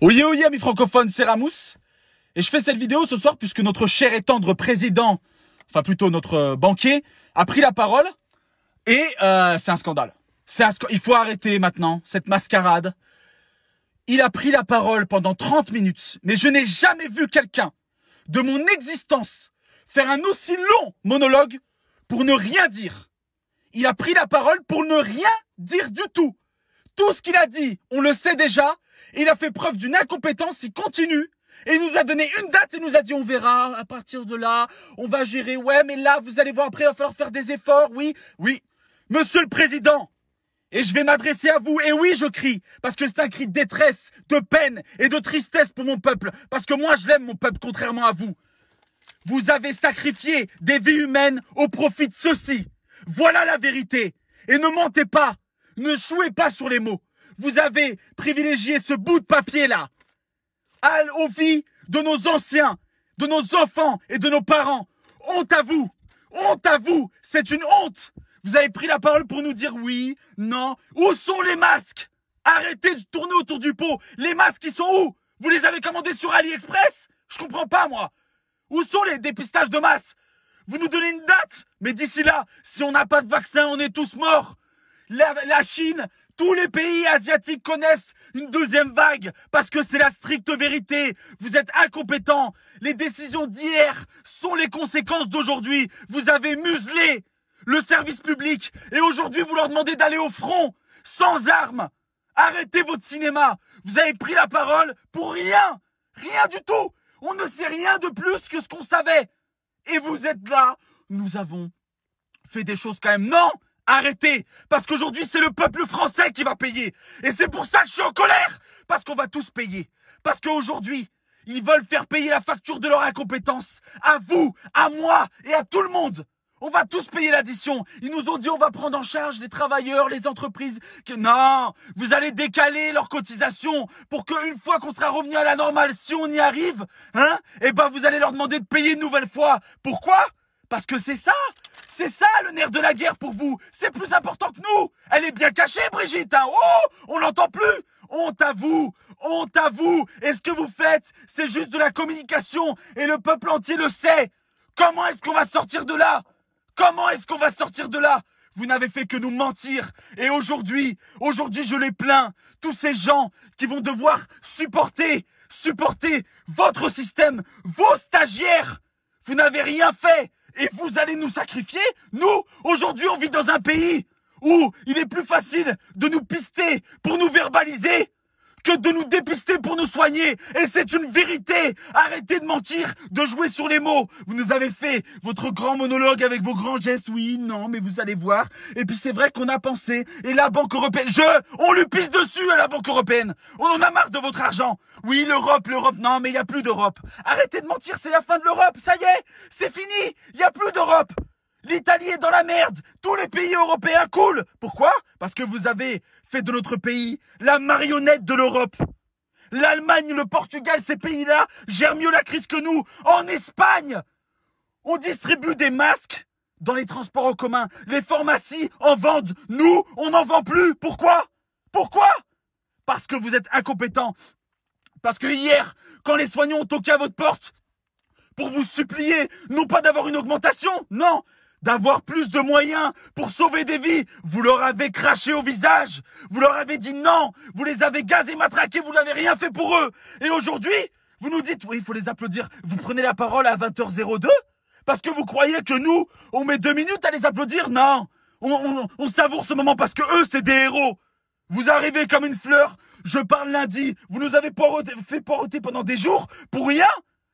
Oyez, oyez, amis francophones, c'est Ramous. Et je fais cette vidéo ce soir puisque notre cher et tendre président, enfin plutôt notre banquier, a pris la parole. Et c'est un scandale. Il faut arrêter maintenant cette mascarade. Il a pris la parole pendant 30 minutes. Mais je n'ai jamais vu quelqu'un de mon existence faire un aussi long monologue pour ne rien dire. Il a pris la parole pour ne rien dire du tout. Tout ce qu'il a dit, on le sait déjà. Il a fait preuve d'une incompétence, il continue. Et il nous a donné une date et nous a dit on verra, à partir de là, on va gérer. Ouais, mais là, vous allez voir, après, il va falloir faire des efforts. Oui, oui. Monsieur le Président, et je vais m'adresser à vous. Et oui, je crie, parce que c'est un cri de détresse, de peine et de tristesse pour mon peuple. Parce que moi, je l'aime, mon peuple, contrairement à vous. Vous avez sacrifié des vies humaines au profit de ceci. Voilà la vérité. Et ne mentez pas. Ne jouez pas sur les mots. Vous avez privilégié ce bout de papier-là aux vies de nos anciens, de nos enfants et de nos parents. Honte à vous. Honte à vous. C'est une honte. Vous avez pris la parole pour nous dire oui, non. Où sont les masques? Arrêtez de tourner autour du pot. Les masques, ils sont où? Vous les avez commandés sur AliExpress? Je comprends pas, moi. Où sont les dépistages de masse? Vous nous donnez une date, mais d'ici là, si on n'a pas de vaccin, on est tous morts. La Chine, tous les pays asiatiques connaissent une deuxième vague parce que c'est la stricte vérité. Vous êtes incompétents. Les décisions d'hier sont les conséquences d'aujourd'hui. Vous avez muselé le service public et aujourd'hui vous leur demandez d'aller au front sans armes. Arrêtez votre cinéma. Vous avez pris la parole pour rien. Rien du tout. On ne sait rien de plus que ce qu'on savait. Et vous êtes là. Nous avons fait des choses quand même. Non! Arrêtez! Parce qu'aujourd'hui, c'est le peuple français qui va payer. Et c'est pour ça que je suis en colère! Parce qu'on va tous payer. Parce qu'aujourd'hui, ils veulent faire payer la facture de leur incompétence. À vous, à moi et à tout le monde. On va tous payer l'addition. Ils nous ont dit on va prendre en charge les travailleurs, les entreprises. Non! Vous allez décaler leurs cotisations pour qu'une fois qu'on sera revenu à la normale, si on y arrive, eh ben vous allez leur demander de payer une nouvelle fois. Pourquoi? Parce que c'est ça le nerf de la guerre pour vous. C'est plus important que nous. Elle est bien cachée, Brigitte. Oh, on l'entend plus. Honte à vous. Honte à vous. Et ce que vous faites, c'est juste de la communication. Et le peuple entier le sait. Comment est-ce qu'on va sortir de là? Comment est-ce qu'on va sortir de là? Vous n'avez fait que nous mentir. Et aujourd'hui, je les plains. Tous ces gens qui vont devoir supporter votre système, vos stagiaires. Vous n'avez rien fait. Et vous allez nous sacrifier? Nous, aujourd'hui, on vit dans un pays où il est plus facile de nous pister pour nous verbaliser que de nous dépister pour nous soigner. Et c'est une vérité. Arrêtez de mentir, de jouer sur les mots. Vous nous avez fait votre grand monologue avec vos grands gestes. Oui, non, mais vous allez voir. Et puis c'est vrai qu'on a pensé. Et la Banque européenne, on lui pisse dessus à la Banque européenne. On en a marre de votre argent. Oui, l'Europe, non, mais il n'y a plus d'Europe. Arrêtez de mentir, c'est la fin de l'Europe. Ça y est, c'est fini. Il n'y a plus d'Europe. L'Italie est dans la merde. Tous les pays européens coulent. Pourquoi? Parce que vous avez fait de notre pays la marionnette de l'Europe. L'Allemagne, le Portugal, ces pays-là gèrent mieux la crise que nous. En Espagne, on distribue des masques dans les transports en commun. Les pharmacies en vendent. Nous, on n'en vend plus. Pourquoi? Pourquoi? Parce que vous êtes incompétents. Parce que hier, quand les soignants ont toqué à votre porte pour vous supplier, non pas d'avoir une augmentation, non, d'avoir plus de moyens pour sauver des vies, vous leur avez craché au visage. Vous leur avez dit non. Vous les avez gazés, matraqués. Vous n'avez rien fait pour eux. Et aujourd'hui, vous nous dites, oui, il faut les applaudir. Vous prenez la parole à 20h02 parce que vous croyez que nous, on met 2 minutes à les applaudir? Non. On savoure ce moment parce que eux, c'est des héros. Vous arrivez comme une fleur. Je parle lundi. Vous nous avez fait poireauter pendant des jours pour rien?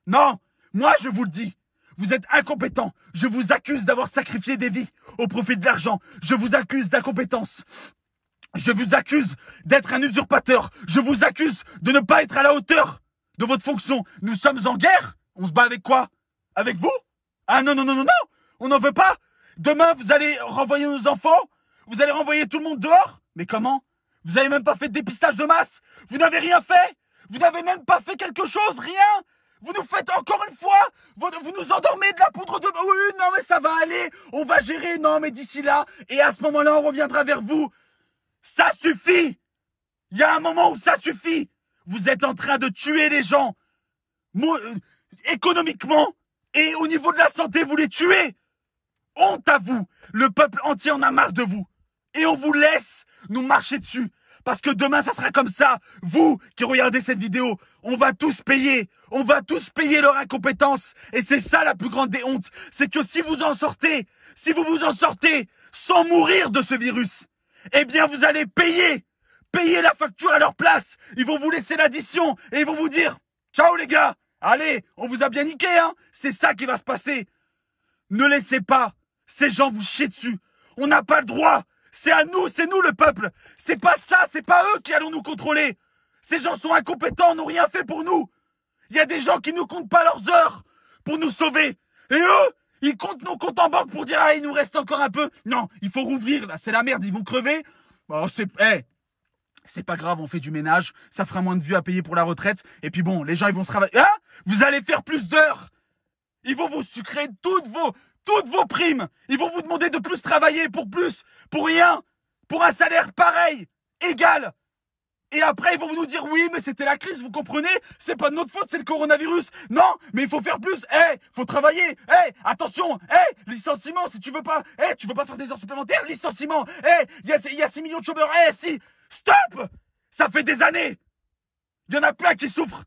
Non. Moi, je vous le dis. Vous êtes incompétents. Je vous accuse d'avoir sacrifié des vies au profit de l'argent. Je vous accuse d'incompétence. Je vous accuse d'être un usurpateur. Je vous accuse de ne pas être à la hauteur de votre fonction. Nous sommes en guerre. On se bat avec quoi? Avec vous? Ah non, non, non, non, non. On n'en veut pas. Demain, vous allez renvoyer nos enfants. Vous allez renvoyer tout le monde dehors. Mais comment? Vous n'avez même pas fait de dépistage de masse. Vous n'avez rien fait. Vous n'avez même pas fait quelque chose. Rien. Vous nous faites encore une fois, vous nous endormez de la poudre de... Oui, non, mais ça va aller, on va gérer, non, mais d'ici là, et à ce moment-là, on reviendra vers vous. Ça suffit. Il y a un moment où ça suffit. Vous êtes en train de tuer les gens. Économiquement et au niveau de la santé, vous les tuez. Honte à vous. Le peuple entier en a marre de vous. Et on vous laisse nous marcher dessus. Parce que demain, ça sera comme ça. Vous qui regardez cette vidéo, on va tous payer. On va tous payer leur incompétence. Et c'est ça la plus grande des hontes. C'est que si vous en sortez, si vous vous en sortez sans mourir de ce virus, eh bien vous allez payer. Payer la facture à leur place. Ils vont vous laisser l'addition et ils vont vous dire « Ciao les gars, allez, on vous a bien niqué, hein !» C'est ça qui va se passer. Ne laissez pas ces gens vous chier dessus. On n'a pas le droit. C'est à nous, c'est nous le peuple. C'est pas ça, c'est pas eux qui allons nous contrôler. Ces gens sont incompétents, n'ont rien fait pour nous. Il y a des gens qui ne comptent pas leurs heures pour nous sauver. Et eux, ils comptent nos comptes en banque pour dire « Ah, il nous reste encore un peu. » Non, il faut rouvrir, là, c'est la merde, ils vont crever. Bon, c'est pas grave, on fait du ménage, ça fera moins de vues à payer pour la retraite. Et puis bon, les gens, ils vont se travailler. Hein? Vous allez faire plus d'heures. Ils vont vous sucrer toutes vos primes. Ils vont vous demander de plus travailler pour rien, pour un salaire pareil, égal. Et après, ils vont nous dire, oui, mais c'était la crise, vous comprenez? C'est pas de notre faute, c'est le coronavirus. Non, mais il faut faire plus. Faut travailler. Attention. Licenciement, si tu veux pas. Tu veux pas faire des heures supplémentaires? Licenciement. Il y a 6 millions de chômeurs. Si. Stop! Ça fait des années. Il y en a plein qui souffrent,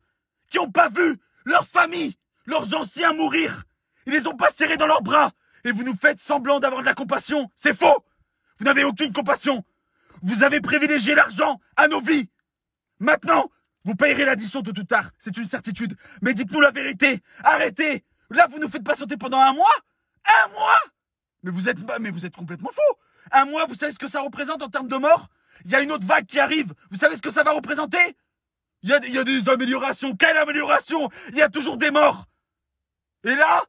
qui n'ont pas vu leur famille, leurs anciens mourir. Ils les ont pas serrés dans leurs bras. Et vous nous faites semblant d'avoir de la compassion. C'est faux. Vous n'avez aucune compassion. Vous avez privilégié l'argent à nos vies. Maintenant, vous payerez l'addition tôt ou tard. C'est une certitude. Mais dites-nous la vérité. Arrêtez. Là, vous nous faites patienter pendant 1 mois. 1 mois? Mais vous êtes complètement fou. 1 mois, vous savez ce que ça représente en termes de morts? Il y a une autre vague qui arrive. Vous savez ce que ça va représenter? Il y a des améliorations. Quelle amélioration? Il y a toujours des morts. Et là,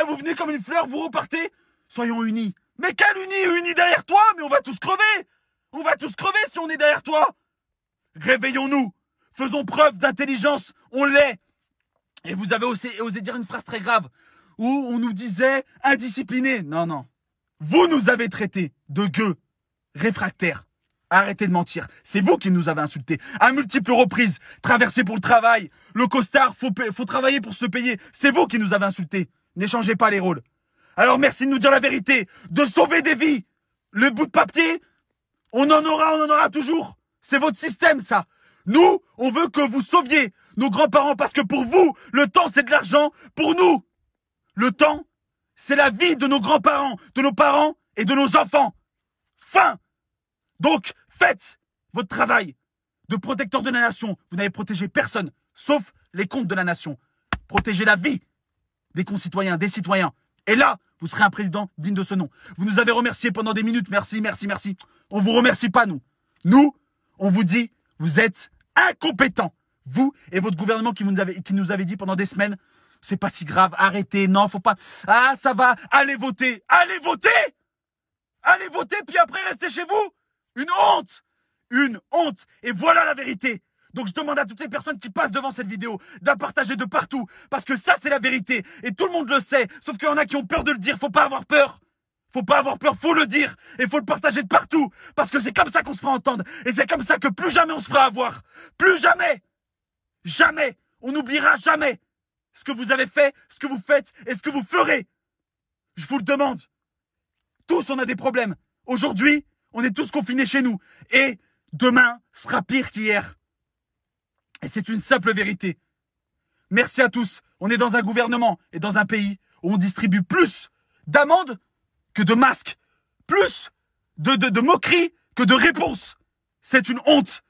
vous venez comme une fleur, vous repartez. Soyons unis. Mais quelle unis? Unis derrière toi? Mais on va tous crever. On va tous crever si on est derrière toi. Réveillons-nous. Faisons preuve d'intelligence. On l'est. Et vous avez osé dire une phrase très grave où on nous disait indisciplinés. Non. Vous nous avez traités de gueux, réfractaires. Arrêtez de mentir. C'est vous qui nous avez insultés. À multiples reprises. Traversé pour le travail. Le costard, faut travailler pour se payer. C'est vous qui nous avez insultés. N'échangez pas les rôles. Alors merci de nous dire la vérité. De sauver des vies. Le bout de papier, on en aura toujours. C'est votre système, ça. Nous, on veut que vous sauviez nos grands-parents parce que pour vous, le temps, c'est de l'argent. Pour nous, le temps, c'est la vie de nos grands-parents, de nos parents et de nos enfants. Fin. Donc, faites votre travail de protecteur de la nation. Vous n'avez protégé personne, sauf les comptes de la nation. Protégez la vie des concitoyens, des citoyens. Et là, vous serez un président digne de ce nom. Vous nous avez remerciés pendant des minutes. Merci. On vous remercie pas, nous. Nous, on vous dit, vous êtes incompétents. Vous et votre gouvernement qui nous avait dit pendant des semaines, c'est pas si grave, arrêtez, non, faut pas. Ah, ça va, allez voter. Allez voter, puis après, restez chez vous. Une honte. Et voilà la vérité. Donc je demande à toutes les personnes qui passent devant cette vidéo de la partager de partout. Parce que ça, c'est la vérité. Et tout le monde le sait. Sauf qu'il y en a qui ont peur de le dire. Faut pas avoir peur. Faut le dire. Et faut le partager de partout. Parce que c'est comme ça qu'on se fera entendre. Et c'est comme ça que plus jamais on se fera avoir. Plus jamais. Jamais. On n'oubliera jamais ce que vous avez fait, ce que vous faites et ce que vous ferez. Je vous le demande. Tous, on a des problèmes. Aujourd'hui, on est tous confinés chez nous. Et demain sera pire qu'hier. Et c'est une simple vérité. Merci à tous. On est dans un gouvernement et dans un pays où on distribue plus d'amendes que de masques. Plus de moqueries que de réponses. C'est une honte.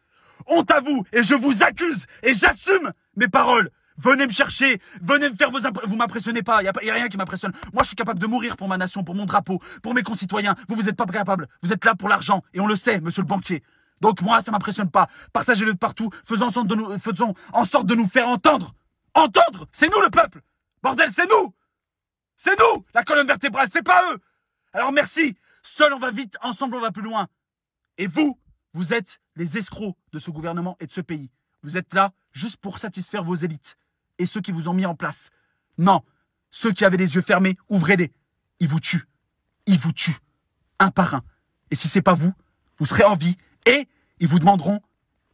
Honte à vous. Et je vous accuse. Et j'assume mes paroles. Venez me chercher, venez me faire vous m'impressionnez pas, y a rien qui m'impressionne. Moi, je suis capable de mourir pour ma nation, pour mon drapeau, pour mes concitoyens. Vous êtes pas capable. Vous êtes là pour l'argent et on le sait, monsieur le banquier. Donc moi, ça m'impressionne pas. Partagez-le de partout, faisons en sorte de nous faire entendre. Entendre, c'est nous le peuple. Bordel, c'est nous. C'est nous, la colonne vertébrale, c'est pas eux. Alors merci. Seul on va vite, ensemble on va plus loin. Et vous êtes les escrocs de ce gouvernement et de ce pays. Vous êtes là juste pour satisfaire vos élites et ceux qui vous ont mis en place. Non, ceux qui avaient les yeux fermés, ouvrez-les. Ils vous tuent. Un par un. Et si c'est pas vous, vous serez en vie et ils vous demanderont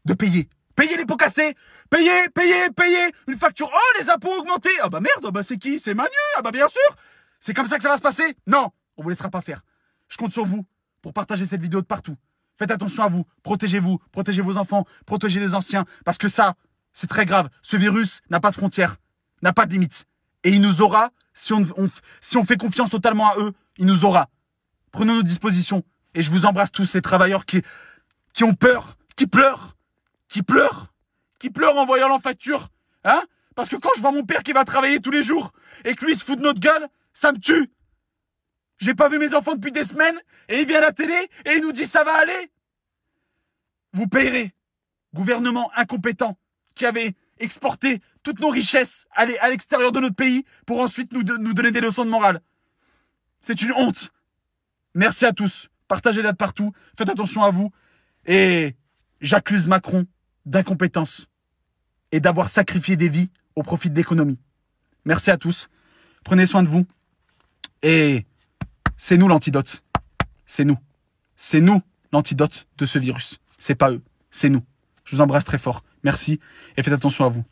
de payer. Payez les pots cassés. Payez. Une facture. Oh, les impôts augmentés. Ah bah merde, bah c'est qui? C'est Manu. Ah bah bien sûr. C'est comme ça que ça va se passer? Non, on vous laissera pas faire. Je compte sur vous pour partager cette vidéo de partout. Faites attention à vous. Protégez vos enfants, protégez les anciens. Parce que ça, c'est très grave. Ce virus n'a pas de frontières, n'a pas de limites. Et il nous aura, si on fait confiance totalement à eux, il nous aura. Prenons nos dispositions. Et je vous embrasse tous, ces travailleurs qui ont peur, qui pleurent en voyant la facture. Hein? Parce que quand je vois mon père qui va travailler tous les jours et que lui se fout de notre gueule, ça me tue. J'ai pas vu mes enfants depuis des semaines et il vient à la télé et il nous dit ça va aller. Vous payerez. Gouvernement incompétent qui avait exporté toutes nos richesses à l'extérieur de notre pays pour ensuite nous donner des leçons de morale. C'est une honte. Merci à tous. Partagez-la de partout. Faites attention à vous. Et j'accuse Macron d'incompétence et d'avoir sacrifié des vies au profit de l'économie. Merci à tous. Prenez soin de vous. Et c'est nous l'antidote. C'est nous. C'est nous l'antidote de ce virus. C'est pas eux. C'est nous. Je vous embrasse très fort. Merci et faites attention à vous.